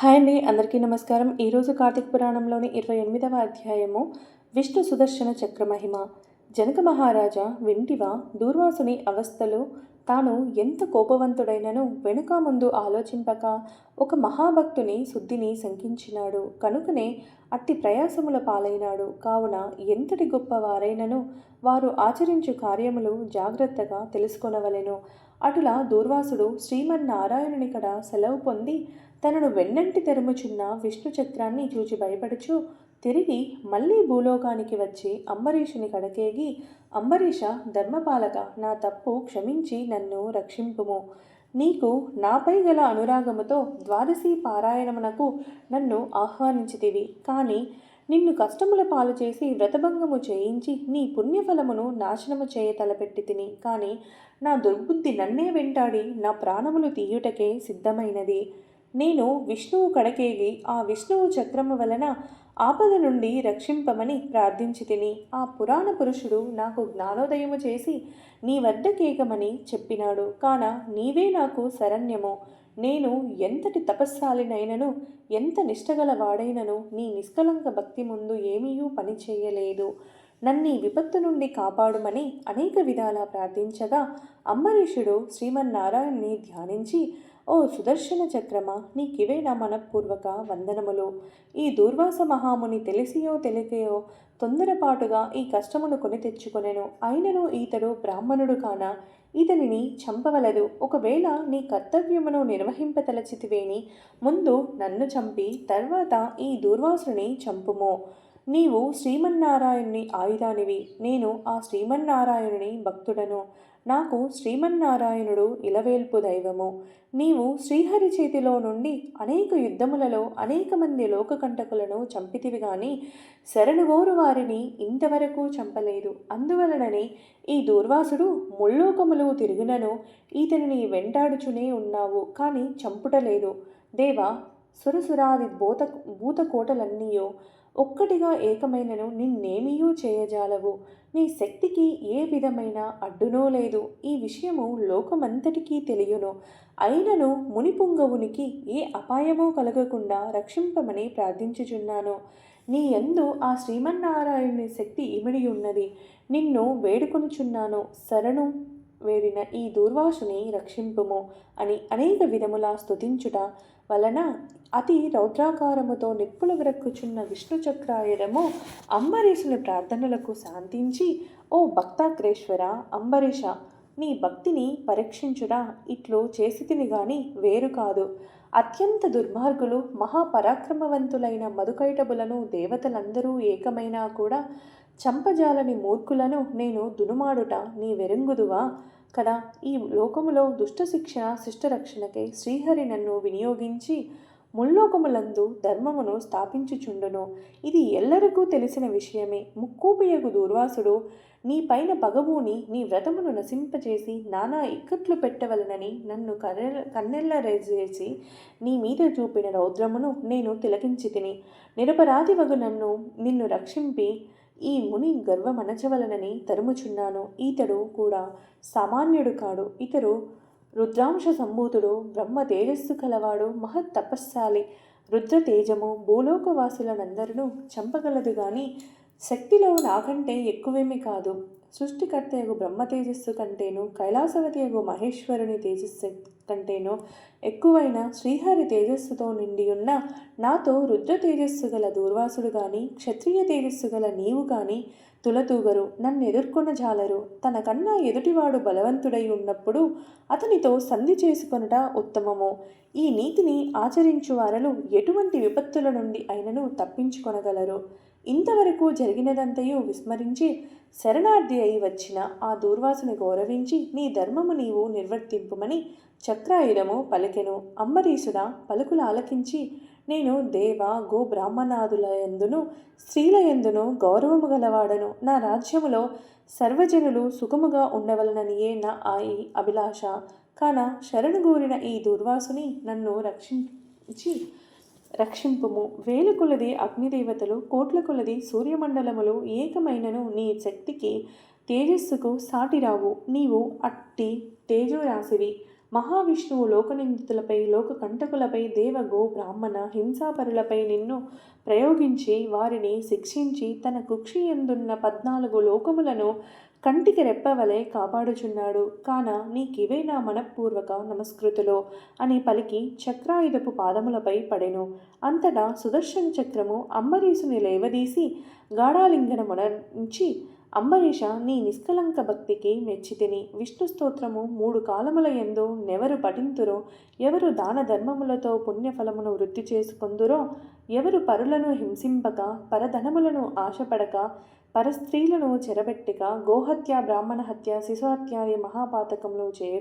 Hi అండి, అందరికీ నమస్కారం. ఈరోజు కార్తీక పురాణంలోని 28వ అధ్యాయము విష్ణు సుదర్శన చక్రమహిమ. జనక మహారాజా వింటివా, దూర్వాసుని అవస్థలు తాను ఎంత కోపవంతుడైనను వెనుక ముందు ఆలోచింపక ఒక మహాభక్తుని శుద్ధిని శంకించినాడు. కనుకనే అట్టి ప్రయాసముల పాలైనాడు. కావున ఎంతటి గొప్పవారైనను వారు ఆచరించు కార్యములు జాగ్రత్తగా తెలుసుకొనవలెను. అటులా దూర్వాసుడు శ్రీమన్నారాయణుని కడ సెలవు పొంది తనను వెన్నంటి తెరుముచున్న విష్ణు చక్రాన్ని చూచి భయపడుచు తిరిగి మళ్ళీ భూలోకానికి వచ్చి అంబరీషుని కడకేగి, అంబరీష, ధర్మపాలక, నా తప్పు క్షమించి నన్ను రక్షింపుము. నీకు నాపై గల అనురాగముతో ద్వాదశి పారాయణమునకు నన్ను ఆహ్వానించితివి. కానీ నిన్ను కష్టముల పాలు చేసి వ్రతభంగము చేయించి నీ పుణ్యఫలమును నాశనము చేయ తలపెట్టి తిని. కానీ నా దుర్బుద్ధి నన్నే వెంటాడి నా ప్రాణములు తీయుటకే సిద్ధమైనది. నేను విష్ణువు కడకేగి ఆ విష్ణువు చక్రము వలన ఆపద నుండి రక్షింపమని ప్రార్థించి తిని. ఆ పురాణ పురుషుడు నాకు జ్ఞానోదయము చేసి నీ వద్దకేగమని చెప్పినాడు. కాన నీవే నాకు శరణ్యము. నేను ఎంతటి తపస్సాలినైనను, ఎంత నిష్టగల వాడైనను నీ నిష్కలంక భక్తి ముందు ఏమీయూ పని చేయలేదు. నన్నీ విపత్తు నుండి కాపాడుమని అనేక విధాలా ప్రార్థించగా అంబరీషుడు శ్రీమన్నారాయణ్ణి ధ్యానించి, ఓ సుదర్శన చక్రమా, నీకివే నా మనఃపూర్వక వందనములు. ఈ దూర్వాస మహాముని తెలిసియో తెలియకయో తొందరపాటుగా ఈ కష్టమును కొని తెచ్చుకొనెను. అయినను ఈతడు బ్రాహ్మణుడు కాన ఇతనిని చంపవలదు. ఒకవేళ నీ కర్తవ్యమును నిర్వహింపతలచితివేని ముందు నన్ను చంపి తర్వాత ఈ దూర్వాసుని చంపుము. నీవు శ్రీమన్నారాయణుని ఆయుధానివి. నేను ఆ శ్రీమన్నారాయణుని భక్తుడను. నాకు శ్రీమన్నారాయణుడు ఇలవేల్పు దైవము. నీవు శ్రీహరి చేతిలో నుండి అనేక యుద్ధములలో అనేక మంది లోకకంటకులను చంపితివి గాని శరణుగోరు వారిని ఇంతవరకు చంపలేదు. అందువలననే ఈ దూర్వాసుడు ముల్లోకములు తిరుగునను ఈతనిని వెంటాడుచునే ఉన్నావు, కానీ చంపుటలేదు. దేవా, సురసురాది భూతకోటలన్నీయో ఒక్కటిగా ఏకమైనను నిన్నేమీయూ చేయజాలవు. నీ శక్తికి ఏ విధమైన అడ్డునో లేదు. ఈ విషయము లోకమంతటికీ తెలియను. అయినను మునిపుంగవునికి ఏ అపాయమూ కలగకుండా రక్షింపమని ప్రార్థించుచున్నాను. నీ యందు ఆ శ్రీమన్నారాయణుని శక్తి ఇమిడి ఉన్నది. నిన్ను వేడుకొనుచున్నాను. శరణు వేడిన ఈ దూర్వాసుని రక్షింపుము అని అనేక విధములా స్తుతించుట వలన అతి రౌద్రాకారముతో నిప్పులు విరక్కుచున్న విష్ణు చక్రాయుధము అంబరీషుని ప్రార్థనలకు శాంతించి, ఓ భక్తాగ్రేశ్వర అంబరీష, నీ భక్తిని పరీక్షించుట ఇట్లు చేసితిని గాని వేరు కాదు. అత్యంత దుర్మార్గులు మహాపరాక్రమవంతులైన మధుకైటబులను దేవతలందరూ ఏకమైనా కూడా చంపజాలని మూర్ఖులను నేను దునుమాడుట నీ వెరుంగుదువా కదా. ఈ లోకములో దుష్ట శిక్షణ శిష్టరక్షణకై శ్రీహరి నన్ను వినియోగించి ముల్లోకములందు ధర్మమును స్థాపించుచుండును. ఇది ఎల్లరికూ తెలిసిన విషయమే. ముక్కోపియగు దూర్వాసుడు నీ పైన పగబూని నీ వ్రతమును నశింపచేసి నానా ఇక్కట్లు పెట్టవలనని నన్ను కన్నెల్లరేసి నీ మీద చూపిన రౌద్రమును నేను తిలకించి తిని. నిరపరాధివగు నిన్ను రక్షింపి ఈ ముని గర్వమనచవలనని తరుముచున్నాను. ఈతడు కూడా సామాన్యుడు కాడు. ఇతడు రుద్రాంశ సంభూతుడు, బ్రహ్మ తేజస్సు కలవాడు, మహత్ తపస్శాలి. రుద్ర తేజము భూలోకవాసులనందరూ చంపగలదు గాని శక్తిలో నాకంటే ఎక్కువేమీ కాదు. సృష్టికర్తయగు బ్రహ్మ తేజస్సు కంటేను కైలాసవతియగు మహేశ్వరుని తేజస్సు కంటేను ఎక్కువైన శ్రీహరి తేజస్సుతో నిండియున్న నాతో రుద్ర తేజస్సు గల దూర్వాసుడు గాని క్షత్రియ తేజస్సు గల నీవు గాని తులతూగరు, నన్ను ఎదుర్కొన జాలరు. తనకన్నా ఎదుటివాడు బలవంతుడై ఉన్నప్పుడు అతనితో సంధి చేసుకొనుట ఉత్తమము. ఈ నీతిని ఆచరించు వారలు ఎటువంటి విపత్తుల నుండి అయినను తప్పించుకొనగలరు. ఇంతవరకు జరిగినదంతయు విస్మరించి శరణార్థి అయి వచ్చిన ఆ దూర్వాసుని గౌరవించి నీ ధర్మము నీవు నిర్వర్తింపుమని చక్రాయుధము పలికెను. అంబరీషుడ పలుకులు ఆలకించి, నేను దేవ గో బ్రాహ్మణాదుల యందును స్త్రీల యందును గౌరవము గలవాడను. నా రాజ్యములో సర్వజనులు సుఖముగా ఉండవలననియే నా అభిలాష. కాన శరణుగూరిన ఈ దూర్వాసుని నన్ను రక్షింపుము. వేల కొలది అగ్నిదేవతలు, కోట్ల కొలది సూర్యమండలములు ఏకమైనను నీ శక్తికి తేజస్సుకు సాటిరావు. నీవు అట్టి తేజోరాశివి. మహావిష్ణువు లోకనిందితులపై, లోకకంటకులపై, దేవ గో బ్రాహ్మణ హింసాపరులపై నిన్ను ప్రయోగించి వారిని శిక్షించి తన కుక్షియందున్న 14 లోకములను కంటికి రెప్పవలె కాపాడుచున్నాడు. కాన నీకివే నా మనఃపూర్వక నమస్కృతులు అని పలికి చక్రాయుధపు పాదములపై పడెను. అంతటా సుదర్శన చక్రము అంబరీషుని లేవదీసి గాఢాలింగనమునరించి, అంబరీష, నీ నిష్కలంక భక్తికి మెచ్చితిని. విష్ణు స్తోత్రము 3 కాలముల యందు నెవరు పఠింతురో, ఎవరు దాన ధర్మములతో పుణ్యఫలమును వృద్ధి చేసుకొందురో, ఎవరు పరులను హింసింపక, పరధనములను ఆశపడక, పరస్త్రీలను చెరబెట్టక, గోహత్య, బ్రాహ్మణ హత్య, శిశుహత్యాది మహాపాతకములు చేయ